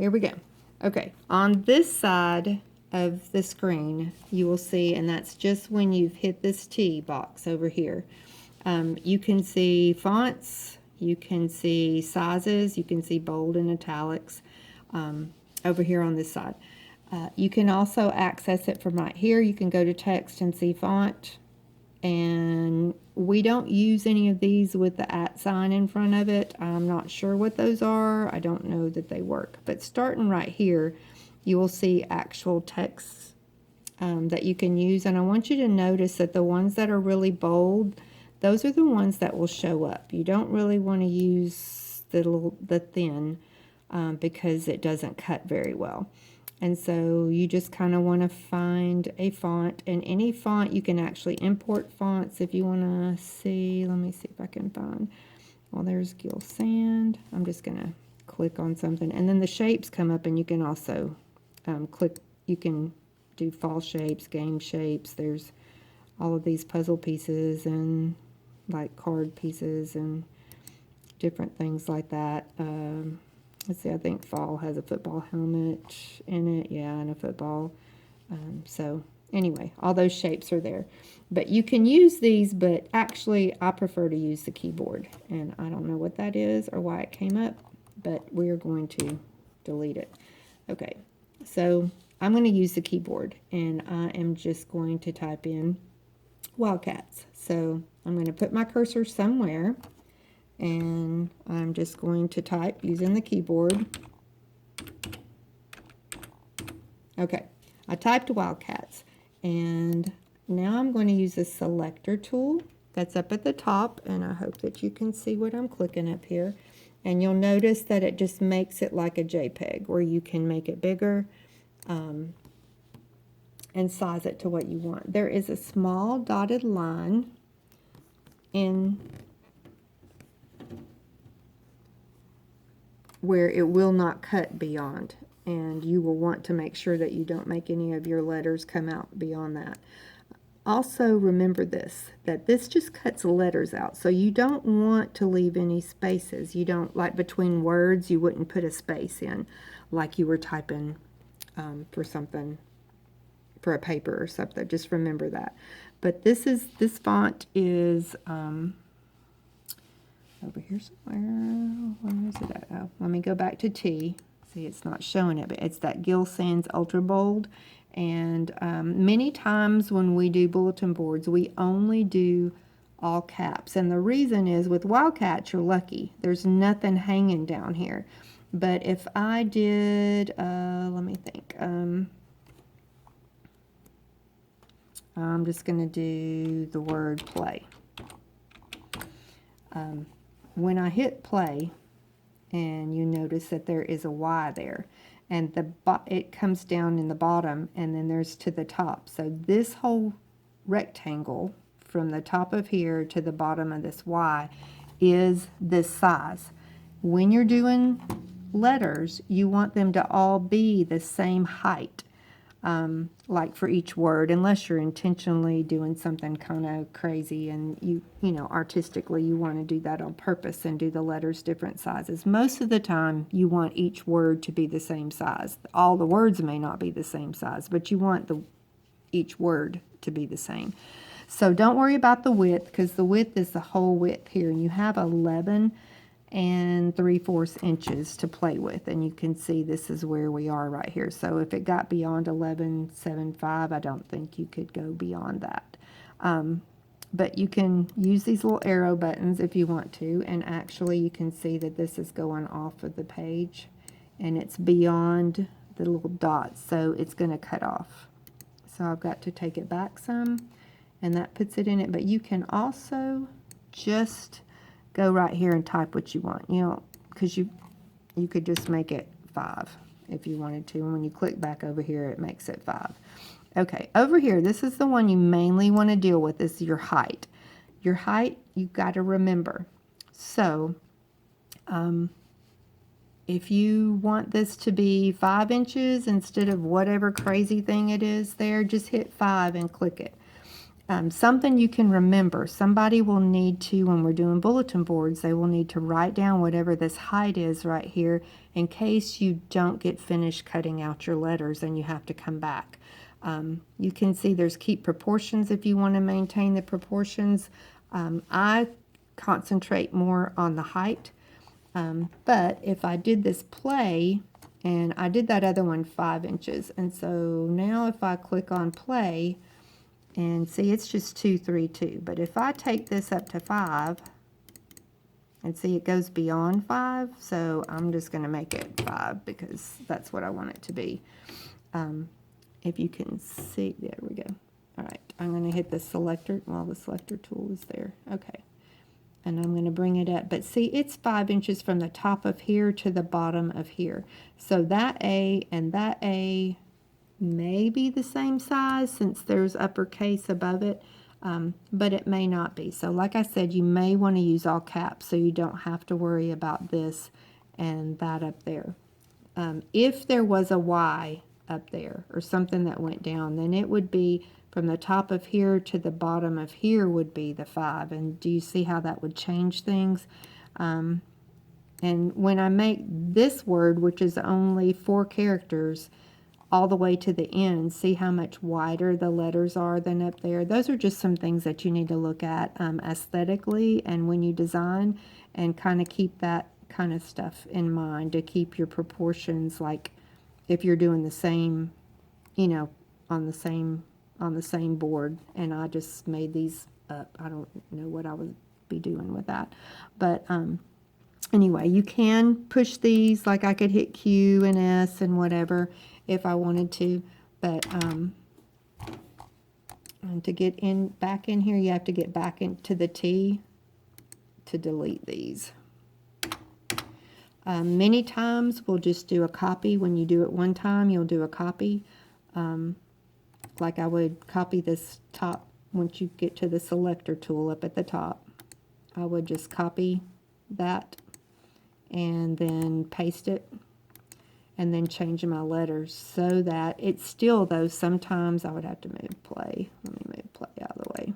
here we go. Okay, on this side of the screen, you will see, and that's just when you've hit this T box over here. You can see fonts, you can see sizes, you can see bold and italics over here on this side. You can also access it from right here. You can go to text and see font. And we don't use any of these with the @ sign in front of it. I'm not sure what those are. I don't know that they work. But starting right here, you will see actual text that you can use. And I want you to notice that the ones that are really bold, those are the ones that will show up. You don't really want to use the thin because it doesn't cut very well. And so you just kind of want to find a font, and any font you can actually import fonts if you want to see. Let me see if I can find. Well, there's Gill Sand. I'm just going to click on something, and then the shapes come up, and you can also click. You can do fall shapes, game shapes. There's all of these puzzle pieces and like card pieces and different things like that. Let's see, I think fall has a football helmet in it. Yeah, and a football. So anyway, all those shapes are there. But you can use these, but actually I prefer to use the keyboard. And I don't know what that is or why it came up, but we're going to delete it. Okay, so I'm going to use the keyboard, and I am just going to type in Wildcats. So I'm going to put my cursor somewhere, and I'm just going to type using the keyboard. Okay, I typed Wildcats, and now I'm going to use the selector tool that's up at the top, and I hope that you can see what I'm clicking up here. And you'll notice that it just makes it like a JPEG, where you can make it bigger and size it to what you want. There is a small dotted line in where it will not cut beyond, and you will want to make sure that you don't make any of your letters come out beyond that. Also remember this, that this just cuts letters out, so you don't want to leave any spaces. You don't, like between words, you wouldn't put a space in like you were typing for something, for a paper or something. Just remember that. But this font is over here somewhere. Where is it at? Oh, let me go back to T. See, it's not showing it, but it's that Gill Sans Ultra Bold. And many times when we do bulletin boards, we only do all caps. And the reason is, with Wildcats, you're lucky. There's nothing hanging down here. But if I did, let me think. I'm just going to do the word play. When I hit play, and you notice that there is a Y there, and it comes down in the bottom, and then there's to the top. So this whole rectangle from the top of here to the bottom of this Y is this size. When you're doing letters, you want them to all be the same height. Like for each word, unless you're intentionally doing something kind of crazy and you know, artistically you want to do that on purpose and do the letters different sizes. Most of the time you want each word to be the same size. All the words may not be the same size, but you want each word to be the same. So don't worry about the width, because the width is the whole width here, and you have 11 3/4 inches to play with, and you can see this is where we are right here. So if it got beyond 11.75, I don't think you could go beyond that. But you can use these little arrow buttons if you want to, and actually you can see that this is going off of the page, and it's beyond the little dots, so it's going to cut off. So I've got to take it back some, and that puts it in it. But you can also just go right here and type what you want, you know, because you could just make it 5 if you wanted to, and when you click back over here it makes it 5. Okay, over here, this is the one you mainly want to deal with, is your height. Your height, you've got to remember. So if you want this to be 5 inches instead of whatever crazy thing it is there, just hit 5 and click it. Something you can remember. Somebody will need to, when we're doing bulletin boards, they will need to write down whatever this height is right here in case you don't get finished cutting out your letters and you have to come back. You can see there's keep proportions if you want to maintain the proportions. I concentrate more on the height, but if I did this play, and I did that other one 5 inches, and so now if I click on play, and see, it's just 2, 3, 2. But if I take this up to 5, and see, it goes beyond 5, so I'm just going to make it 5 because that's what I want it to be. If you can see, there we go. All right, I'm going to hit the selector, well, the selector tool is there. Okay, and I'm going to bring it up. But see, it's 5 inches from the top of here to the bottom of here. So that A and that A may be the same size since there's uppercase above it, but it may not be. So like I said, you may want to use all caps so you don't have to worry about this and that up there. If there was a Y up there or something that went down, then it would be from the top of here to the bottom of here would be the 5. And do you see how that would change things? And when I make this word, which is only 4 characters, all the way to the end, see how much wider the letters are than up there. Those are just some things that you need to look at aesthetically and when you design, and kind of keep that kind of stuff in mind to keep your proportions, like if you're doing the same, you know, on the same board. And I just made these up. I don't know what I would be doing with that, but anyway, you can push these, like I could hit Q and S and whatever if I wanted to, but and to get in back in here, you have to get back into the T to delete these. Many times we'll just do a copy. When you do it one time, you'll do a copy. Like I would copy this top. Once you get to the selector tool up at the top, I would just copy that and then paste it, and then change my letters so that it's still, though, sometimes I would have to move play. Let me move play out of the way.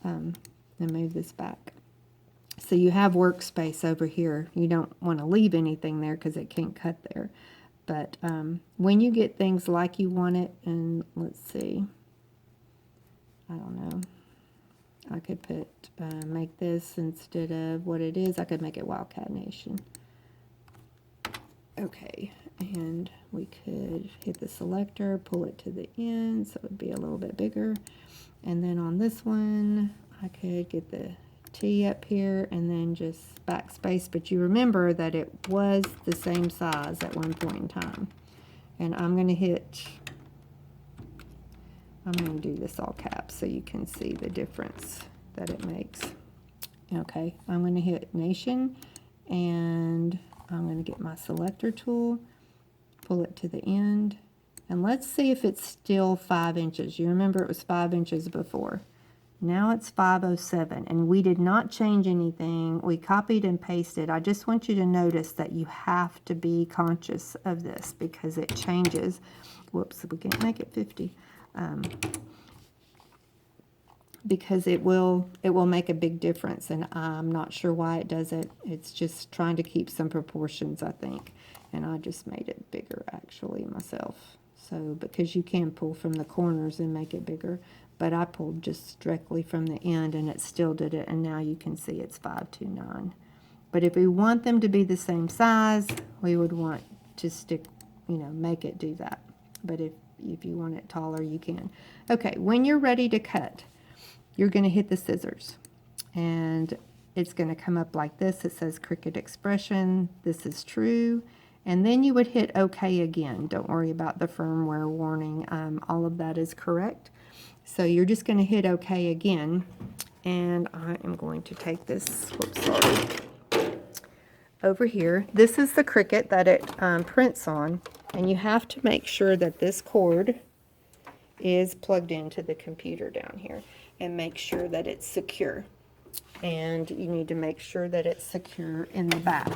And move this back. So you have workspace over here. You don't want to leave anything there because it can't cut there. But when you get things like you want it, and let's see, I don't know. I could put, make this instead of what it is, I could make it Wildcat Nation. Okay, and we could hit the selector, pull it to the end, so it would be a little bit bigger. And then on this one, I could get the T up here and then just backspace. But you remember that it was the same size at one point in time. And I'm going to do this all caps so you can see the difference that it makes. Okay, I'm going to hit Nation, and I'm going to get my selector tool, pull it to the end, and let's see if it's still 5 inches. You remember it was 5 inches before. Now it's 507, and we did not change anything. We copied and pasted. I just want you to notice that you have to be conscious of this because it changes. Whoops, we can't make it 50. Because it will make a big difference, and I'm not sure why it does it. It's just trying to keep some proportions, I think, and I just made it bigger actually myself. So because you can pull from the corners and make it bigger, but I pulled just directly from the end and it still did it, and now you can see it's 529. But if we want them to be the same size, we would want to stick, make it do that. But if you want it taller, you can. Okay, when you're ready to cut, you're going to hit the scissors, and it's going to come up like this. It says Cricut Expression. This is true. And then you would hit OK again. Don't worry about the firmware warning. All of that is correct. So you're just going to hit OK again. And I am going to take this, over here. This is the Cricut that it prints on. And you have to make sure that this cord is plugged into the computer down here, and make sure that it's secure. And you need to make sure that it's secure in the back.